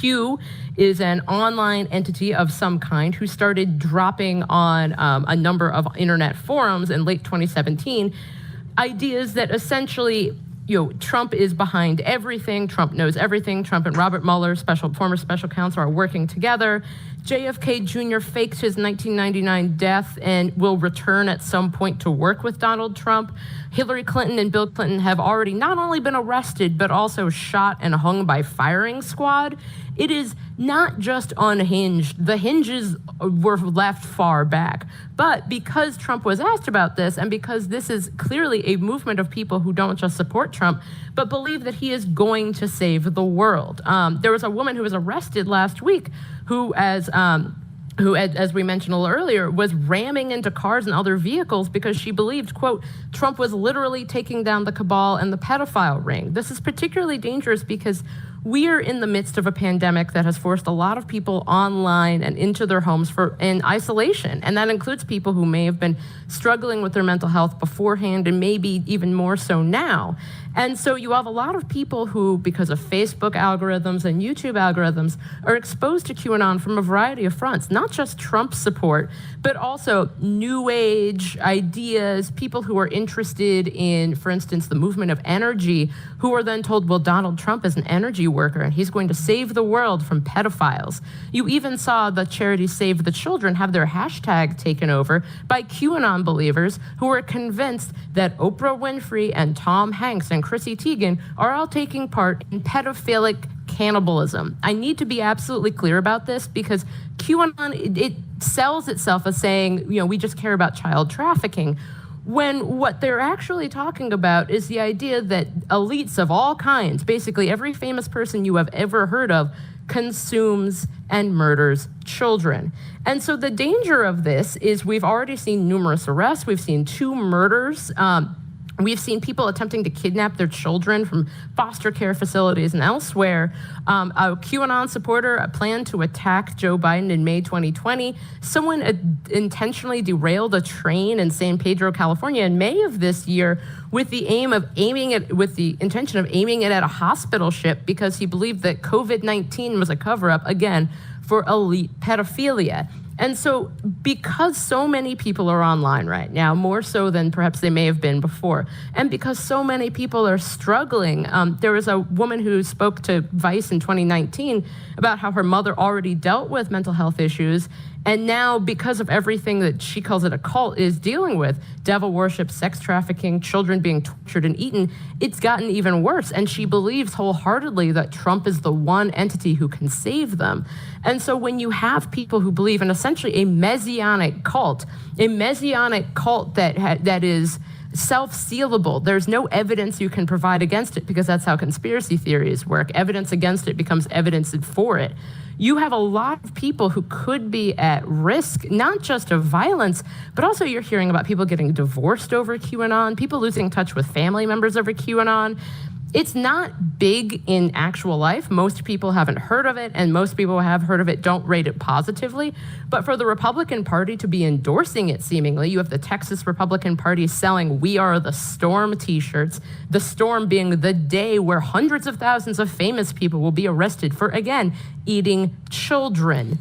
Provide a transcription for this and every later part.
Q is an online entity of some kind who started dropping on a number of internet forums in late 2017 ideas that essentially, Trump is behind everything. Trump knows everything. Trump and Robert Mueller, former special counsel, are working together. JFK Jr. faked his 1999 death and will return at some point to work with Donald Trump. Hillary Clinton and Bill Clinton have already not only been arrested, but also shot and hung by firing squad. It is not just unhinged. The hinges were left far back. But because Trump was asked about this, and because this is clearly a movement of people who don't just support Trump, but believe that he is going to save the world. There was a woman who was arrested last week who, as we mentioned a little earlier, was ramming into cars and other vehicles because she believed, quote, Trump was literally taking down the cabal and the pedophile ring. This is particularly dangerous because we are in the midst of a pandemic that has forced a lot of people online and into their homes in isolation. And that includes people who may have been struggling with their mental health beforehand and maybe even more so now. And so you have a lot of people who, because of Facebook algorithms and YouTube algorithms, are exposed to QAnon from a variety of fronts, not just Trump support, but also new age ideas, people who are interested in, for instance, the movement of energy, who are then told, well, Donald Trump is an energy worker and he's going to save the world from pedophiles. You even saw the charity Save the Children have their hashtag taken over by QAnon believers who are convinced that Oprah Winfrey and Tom Hanks and Chrissy Teigen are all taking part in pedophilic cannibalism. I need to be absolutely clear about this because QAnon, it sells itself as saying, we just care about child trafficking, when what they're actually talking about is the idea that elites of all kinds, basically every famous person you have ever heard of, consumes and murders children. And so the danger of this is we've already seen numerous arrests. We've seen 2 murders. We've seen people attempting to kidnap their children from foster care facilities and elsewhere. A QAnon supporter planned to attack Joe Biden in May 2020. Someone intentionally derailed a train in San Pedro, California in May of this year with the intention of aiming it at a hospital ship because he believed that COVID-19 was a cover-up, again, for elite pedophilia. And so because so many people are online right now, more so than perhaps they may have been before, and because so many people are struggling, there was a woman who spoke to Vice in 2019 about how her mother already dealt with mental health issues, and now because of everything that she calls it a cult is dealing with, devil worship, sex trafficking, children being tortured and eaten, it's gotten even worse. And she believes wholeheartedly that Trump is the one entity who can save them. And so when you have people who believe in essentially a messianic cult that is self-sealable, there's no evidence you can provide against it because that's how conspiracy theories work. Evidence against it becomes evidence for it. You have a lot of people who could be at risk, not just of violence, but also you're hearing about people getting divorced over QAnon, people losing touch with family members over QAnon. It's not big in actual life. Most people haven't heard of it, and most people who have heard of it don't rate it positively. But for the Republican Party to be endorsing it, seemingly, you have the Texas Republican Party selling "We Are the Storm" t-shirts, the storm being the day where hundreds of thousands of famous people will be arrested for, again, eating children.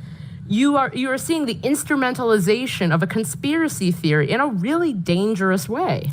You are seeing the instrumentalization of a conspiracy theory in a really dangerous way.